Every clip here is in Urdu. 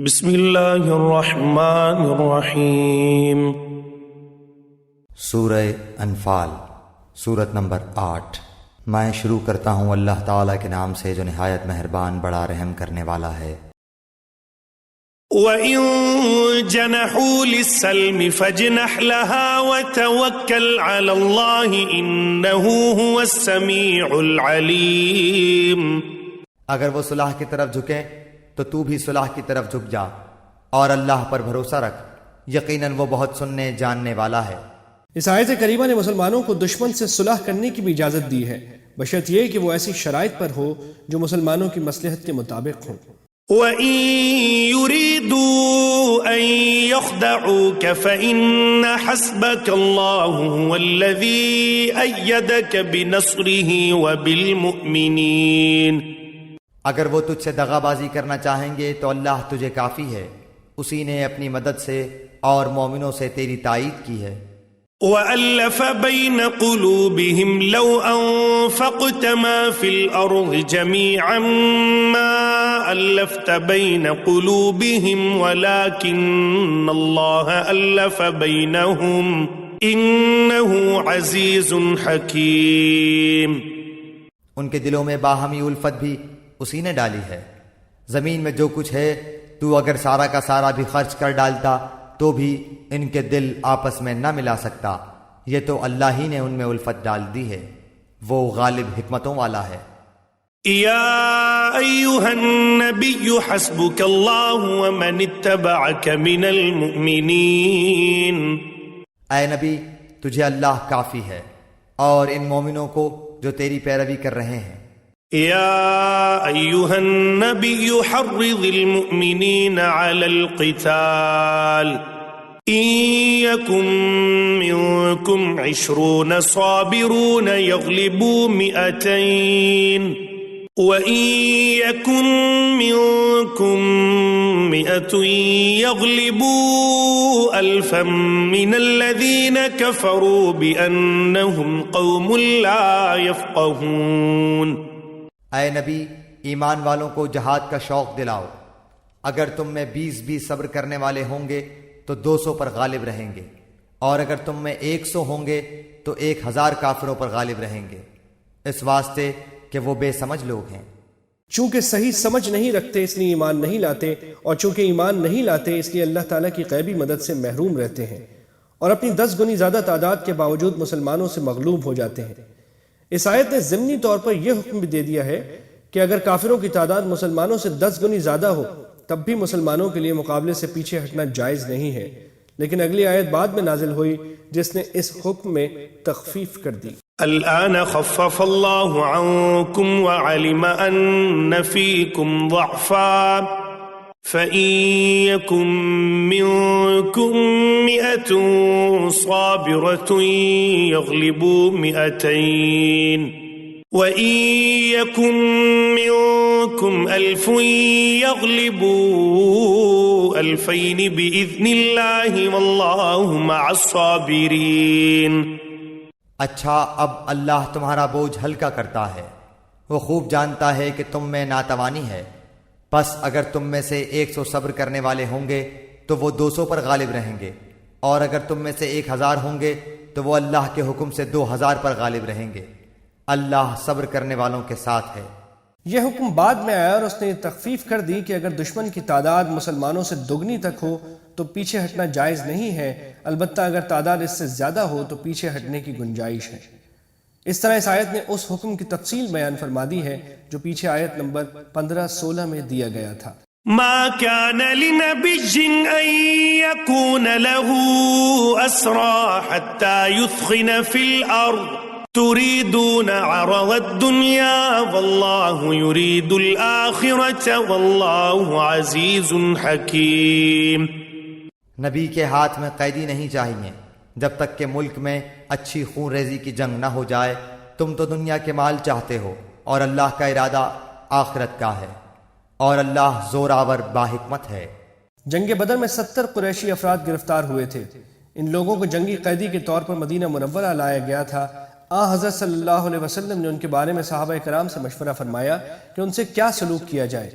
بسم اللہ الرحمن الرحیم۔ سورہ انفال، سورت نمبر 8۔ میں شروع کرتا ہوں اللہ تعالیٰ کے نام سے جو نہایت مہربان بڑا رحم کرنے والا ہے۔ وَإِن جَنَحُوا لِلسَّلْمِ فَاجْنَحْ لَهَا وَتَوَكَّلْ عَلَى اللَّهِ إِنَّهُ هُوَ السَّمِيعُ الْعَلِيمُ۔ اگر وہ صلح کی طرف جھکیں تو تو بھی صلح کی طرف جھک جا اور اللہ پر بھروسہ رکھ، یقیناً وہ بہت سننے جاننے والا ہے۔ اس آیت کریمہ نے مسلمانوں کو دشمن سے صلح کرنے کی بھی اجازت دی ہے، بشرط یہ کہ وہ ایسی شرائط پر ہو جو مسلمانوں کی مصلحت کے مطابق ہوں۔ وَإِن يُرِيدُوا أَن يَخْدَعُوكَ فَإِنَّ حَسْبَكَ اللَّهُ هُوَ الَّذِي أَيَّدَكَ بِنَصْرِهِ وَبِالْمُؤْمِنِينَ۔ اگر وہ تجھ سے دغا بازی کرنا چاہیں گے تو اللہ تجھے کافی ہے، اسی نے اپنی مدد سے اور مومنوں سے تیری تائید کی ہے۔ وَأَلَّفَ بَيْنَ قُلُوبِهِمْ لَوْ أَنفَقْتَ مَا فِي الْأَرْضِ جَمِيعًا مَا أَلَّفْتَ بَيْنَ قُلُوبِهِمْ وَلَكِنَّ اللَّهَ أَلَّفَ بَيْنَهُمْ إِنَّهُ عَزِيزٌ حَكِيمٌ۔ ان کے دلوں میں باہمی الفت بھی اسی نے ڈالی ہے۔ زمین میں جو کچھ ہے تو اگر سارا کا سارا بھی خرچ کر ڈالتا تو بھی ان کے دل آپس میں نہ ملا سکتا، یہ تو اللہ ہی نے ان میں الفت ڈال دی ہے، وہ غالب حکمتوں والا ہے۔ یا ایھا النبی حسبک اللہ ومن اتبعک من المؤمنین۔ اے نبی، تجھے اللہ کافی ہے اور ان مومنوں کو جو تیری پیروی کر رہے ہیں۔ یا ایھا النبی حرض المؤمنین علی القتال ان یکن منکم 20 صابرون یغلبوا 200 وَإِن يَكُن مِّنكُم 100 يَغْلِبُوا 1000 مِّنَ الَّذِينَ كَفَرُوا بِأَنَّهُمْ قَوْمٌ لَّا يَفْقَهُونَ۔ اے نبی، ایمان والوں کو جہاد کا شوق دلاؤ، اگر تم میں 20 صبر کرنے والے ہوں گے تو 200 پر غالب رہیں گے، اور اگر تم میں 100 ہوں گے تو 1000 کافروں پر غالب رہیں گے، اس واسطے کہ وہ بے سمجھ لوگ ہیں۔ چونکہ صحیح سمجھ نہیں رکھتے اس لیے ایمان نہیں لاتے، اور چونکہ ایمان نہیں لاتے اس لیے اللہ تعالیٰ کی غیبی مدد سے محروم رہتے ہیں، اور اپنی 10 گنی زیادہ تعداد کے باوجود مسلمانوں سے مغلوب ہو جاتے ہیں۔ اس آیت نے ضمنی طور پر یہ حکم بھی دے دیا ہے کہ اگر کافروں کی تعداد مسلمانوں سے 10 گنی زیادہ ہو تب بھی مسلمانوں کے لیے مقابلے سے پیچھے ہٹنا جائز نہیں ہے، لیکن اگلی آیت بعد میں نازل ہوئی جس نے اس حکم میں تخفیف کر دی۔ الآن خفف اللہ عنکم وعلم ان فیکم ضعفا فإن يكن منكم 100 صابرة يغلبوا 200 وإن يكن منكم 1000 يغلبوا 2000 بإذن الله والله مع الصابرين۔ اچھا، اب اللہ تمہارا بوجھ ہلکا کرتا ہے، وہ خوب جانتا ہے کہ تم میں ناتوانی ہے، پس اگر تم میں سے 100 صبر کرنے والے ہوں گے تو وہ 200 پر غالب رہیں گے، اور اگر تم میں سے 1000 ہوں گے تو وہ اللہ کے حکم سے 2000 پر غالب رہیں گے، اللہ صبر کرنے والوں کے ساتھ ہے۔ یہ حکم بعد میں آیا اور اس نے یہ تخفیف کر دی کہ اگر دشمن کی تعداد مسلمانوں سے دگنی تک ہو تو پیچھے ہٹنا جائز نہیں ہے، البتہ اگر تعداد اس سے زیادہ ہو تو پیچھے ہٹنے کی گنجائش ہے۔ اس طرح اس آیت نے اس حکم کی تفصیل بیان فرما دی ہے جو پیچھے آیت نمبر 15-16 میں دیا گیا تھا۔ ما كان لنبي أن يكون له أسرى حتى يثخن في الأرض تريدون عرض الدنيا والله يريد الآخرة والله عزيز حكيم۔ نبی کے ہاتھ میں قیدی نہیں چاہیے جب تک کہ ملک میں اچھی خون ریزی کی جنگ نہ ہو جائے، تم تو دنیا کے مال چاہتے ہو اور اللہ کا ارادہ آخرت کا ہے، اور اللہ زور آور باحکمت ہے۔ جنگ بدر میں 70 قریشی افراد گرفتار ہوئے تھے، ان لوگوں کو جنگی قیدی کے طور پر مدینہ منورہ لایا گیا تھا۔ حضرت صلی اللہ علیہ وسلم نے ان کے بارے میں صحابہ کرام سے مشورہ فرمایا کہ ان سے کیا سلوک کیا جائے۔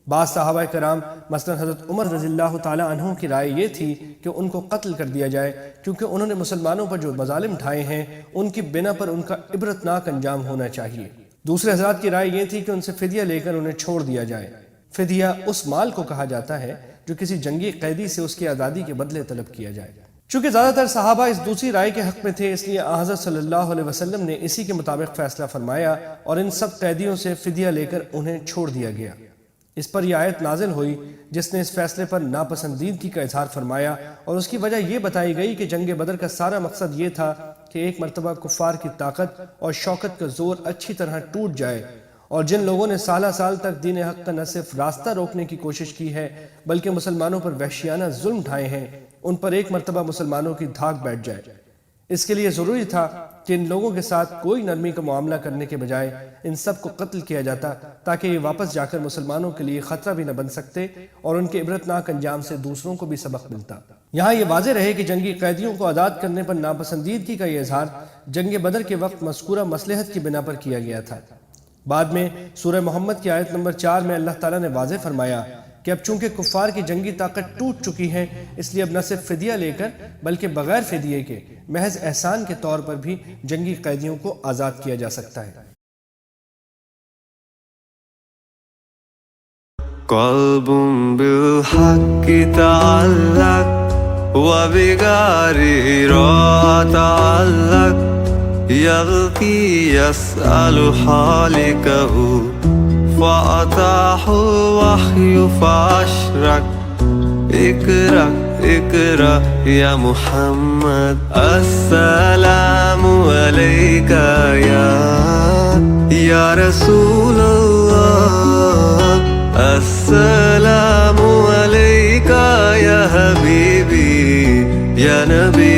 بعض صحابہ کرام مثلا حضرت عمر رضی اللہ تعالی عنہ کی رائے یہ تھی کہ ان کو قتل کر دیا جائے، کیونکہ انہوں نے مسلمانوں پر جو مظالم ڈھائے ہیں ان کی بنا پر ان کا عبرتناک انجام ہونا چاہیے۔ دوسرے حضرات کی رائے یہ تھی کہ ان سے فدیہ لے کر انہیں چھوڑ دیا جائے۔ فدیہ اس مال کو کہا جاتا ہے جو کسی جنگی قیدی سے اس کی آزادی کے بدلے طلب کیا جائے۔ چونکہ زیادہ تر صحابہ اس دوسری رائے کے حق میں تھے، اس لیے حضرت صلی اللہ علیہ وسلم نے اسی کے مطابق فیصلہ فرمایا اور ان سب قیدیوں سے فدیہ لے کر انہیں چھوڑ دیا گیا۔ اس پر یہ آیت نازل ہوئی جس نے اس فیصلے پر ناپسندیدگی کا اظہار فرمایا، اور اس کی وجہ یہ بتائی گئی کہ جنگ بدر کا سارا مقصد یہ تھا کہ ایک مرتبہ کفار کی طاقت اور شوکت کا زور اچھی طرح ٹوٹ جائے، اور جن لوگوں نے سالہ سال تک دین حق کا نہ صرف راستہ روکنے کی کوشش کی ہے بلکہ مسلمانوں پر وحشیانہ ظلم ڈھائے ہیں، ان پر ایک مرتبہ مسلمانوں کی دھاک بیٹھ جائے۔ اس کے لیے ضروری تھا کہ ان لوگوں کے ساتھ کوئی نرمی کا معاملہ کرنے کے بجائے ان سب کو قتل کیا جاتا، تاکہ یہ واپس جا کر مسلمانوں کے لیے خطرہ بھی نہ بن سکتے اور ان کے عبرتناک انجام سے دوسروں کو بھی سبق ملتا۔ یہاں یہ واضح رہے کہ جنگی قیدیوں کو آزاد کرنے پر ناپسندیدگی کا یہ اظہار جنگ بدر کے وقت مذکورہ مصلحت کی بنا پر کیا گیا تھا۔ بعد میں سورہ محمد کی آیت نمبر 4 میں اللہ تعالیٰ نے واضح فرمایا کہ اب چونکہ کفار کی جنگی طاقت ٹوٹ چکی ہے، اس لیے اب نہ صرف فدیہ لے کر بلکہ بغیر فدیے کے محض احسان کے طور پر بھی جنگی قیدیوں کو آزاد کیا جا سکتا ہے۔ قلب بالحق تعلق وبغير تعلق يغفي يسأل حالكه فأتاه الوحي فأشرك اقرأ اقرأ يا محمد السلام عليك يا رسول الله السلام عليك يا حبيبي يا نبي